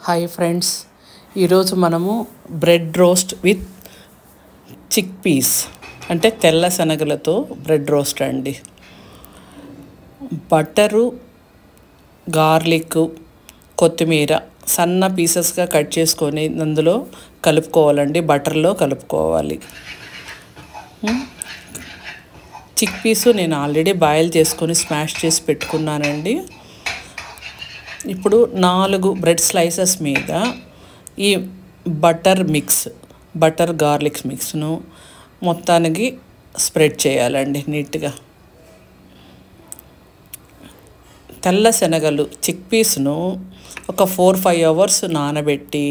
Hi friends, ఈరోజు మనము bread roast with chick peas అంటే తెల్ల శనగలతో బ్రెడ్ రోస్ట్ అండి. బటరు, గార్లిక్, కొత్తిమీర సన్న పీసెస్గా కట్ చేసుకొని అందులో కలుపుకోవాలండి. బటర్లో కలుపుకోవాలి. చిక్ పీసు నేను ఆల్రెడీ బాయిల్ చేసుకొని స్మాష్ చేసి పెట్టుకున్నానండి. ఇప్పుడు 4 బ్రెడ్ స్లైసెస్ మీద ఈ బటర్ గార్లిక్ మిక్స్ను మొత్తానికి స్ప్రెడ్ చేయాలండి నీట్గా. తెల్ల శనగలు చిక్ పీస్ను ఒక 4-5 అవర్స్ నానబెట్టి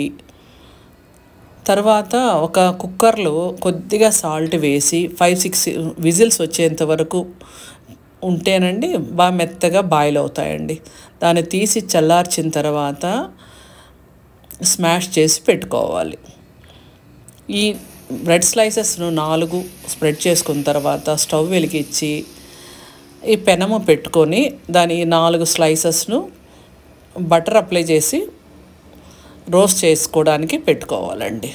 తర్వాత ఒక కుక్కర్లో కొద్దిగా సాల్ట్ వేసి 5-6 విజిల్స్ వచ్చేంత వరకు ఉంటేనండి బాగా మెత్తగా బాయిల్ అవుతాయండి. దాన్ని తీసి చల్లార్చిన తర్వాత స్మాష్ చేసి పెట్టుకోవాలి. ఈ బ్రెడ్ స్లైసెస్ను 4 స్ప్రెడ్ చేసుకున్న తర్వాత స్టవ్ వెలిగించి ఈ పెనము పెట్టుకొని దాని 4 స్లైసెస్ను బటర్ అప్లై చేసి రోస్ట్ చేసుకోవడానికి పెట్టుకోవాలండి.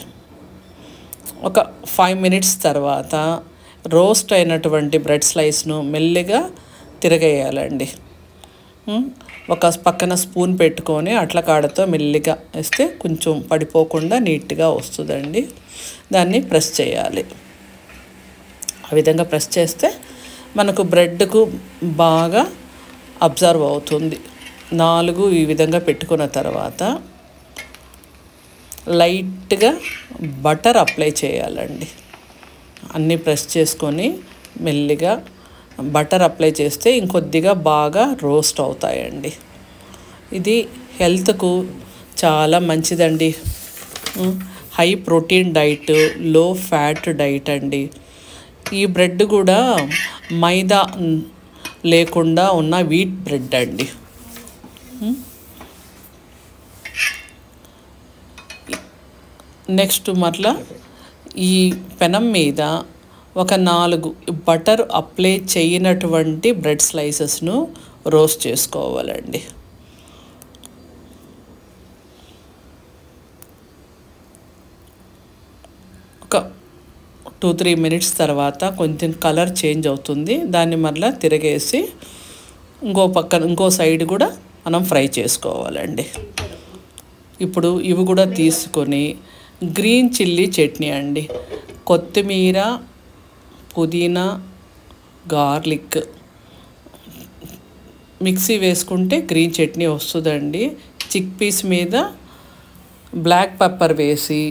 ఒక 5 మినిట్స్ తర్వాత రోస్ట్ అయినటువంటి బ్రెడ్ స్లైస్ను మెల్లిగా తిరగేయాలండి. ఒక పక్కన స్పూన్ పెట్టుకొని అట్ల కాడతో మెల్లిగా వేస్తే కొంచెం పడిపోకుండా నీట్గా వస్తుందండి. దాన్ని ప్రెస్ చేయాలి. ఆ విధంగా ప్రెస్ చేస్తే మనకు బ్రెడ్కు బాగా అబ్జర్వ్ అవుతుంది. 4 ఈ విధంగా పెట్టుకున్న తర్వాత లైట్గా బటర్ అప్లై చేయాలండి. అన్నీ ప్రెస్ చేసుకొని మెల్లిగా బటర్ అప్లై చేస్తే ఇంకొద్దిగా బాగా రోస్ట్ అవుతాయండి. ఇది హెల్త్కు చాలా మంచిదండి. హై ప్రోటీన్ డైట్, లో ఫ్యాట్ డైట్ అండి. ఈ బ్రెడ్ కూడా మైదా లేకుండా ఉన్న వీట్ బ్రెడ్ అండి. నెక్స్ట్ మరలా ఈ పెనం మీద ఒక 4 బటర్ అప్లై చేయనటువంటి బ్రెడ్ స్లైసెస్ను రోస్ట్ చేసుకోవాలండి. ఒక 2-3 మినిట్స్ తర్వాత కొంచెం కలర్ చేంజ్ అవుతుంది. దాన్ని మరలా తిరగేసి ఇంకో సైడ్ కూడా మనం ఫ్రై చేసుకోవాలండి. ఇప్పుడు ఇవి కూడా తీసుకొని గ్రీన్ చిల్లీ చట్నీ అండి. కొత్తిమీర, పుదీనా, గార్లిక్ మిక్సీ వేసుకుంటే గ్రీన్ చట్నీ వస్తుందండి. చిక్ పీస్ మీద బ్లాక్ పెప్పర్ వేసి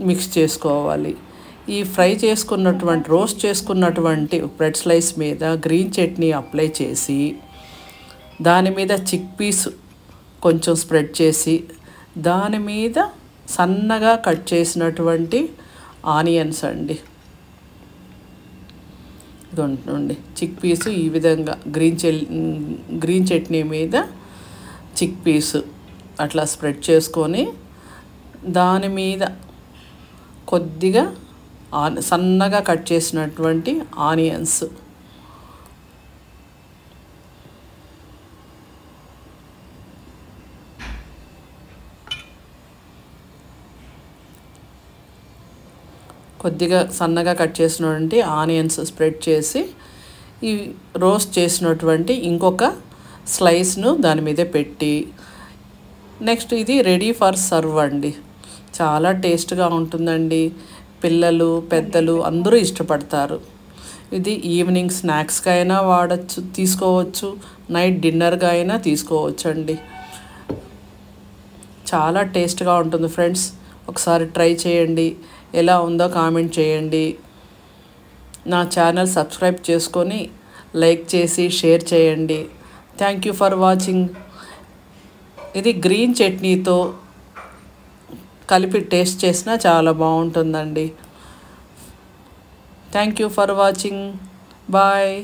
మిక్స్ చేసుకోవాలి. ఈ ఫ్రై చేసుకున్నటువంటి రోస్ట్ చేసుకున్నటువంటి బ్రెడ్ స్లైస్ మీద గ్రీన్ చట్నీ అప్లై చేసి దాని మీద చిక్ పీస్ కొంచెం స్ప్రెడ్ చేసి దాని మీద సన్నగా కట్ చేసినటువంటి ఆనియన్స్ అండి. ఇదిగోండి చిక్ పీసు ఈ విధంగా గ్రీన్ చట్నీ మీద చిక్ పీసు అట్లా స్ప్రెడ్ చేసుకొని దాని మీద కొద్దిగా సన్నగా కట్ చేసినటువంటి ఆనియన్స్ సన్నగా కట్ చేసినటువంటి ఆనియన్స్ స్ప్రెడ్ చేసి ఈ రోస్ట్ చేసినటువంటి ఇంకొక స్లైస్ను దాని మీద పెట్టి నెక్స్ట్ ఇది రెడీ ఫర్ సర్వ్ అండి. చాలా టేస్ట్గా ఉంటుందండి. పిల్లలు, పెద్దలు అందరూ ఇష్టపడతారు. ఇది ఈవినింగ్ స్నాక్స్గా అయినా తీసుకోవచ్చు, నైట్ డిన్నర్గా అయినా తీసుకోవచ్చు అండి. చాలా టేస్ట్గా ఉంటుంది ఫ్రెండ్స్. ఒకసారి ట్రై చేయండి. ఎలా ఉందో కామెంట్ చేయండి. నా ఛానల్ సబ్స్క్రైబ్ చేసుకొని లైక్ చేసి షేర్ చేయండి. Thank you for watching. ఇది గ్రీన్ చట్నీతో కలిపి టేస్ట్ చేసినా చాలా బాగుంటుందండి. Thank you for watching. Bye.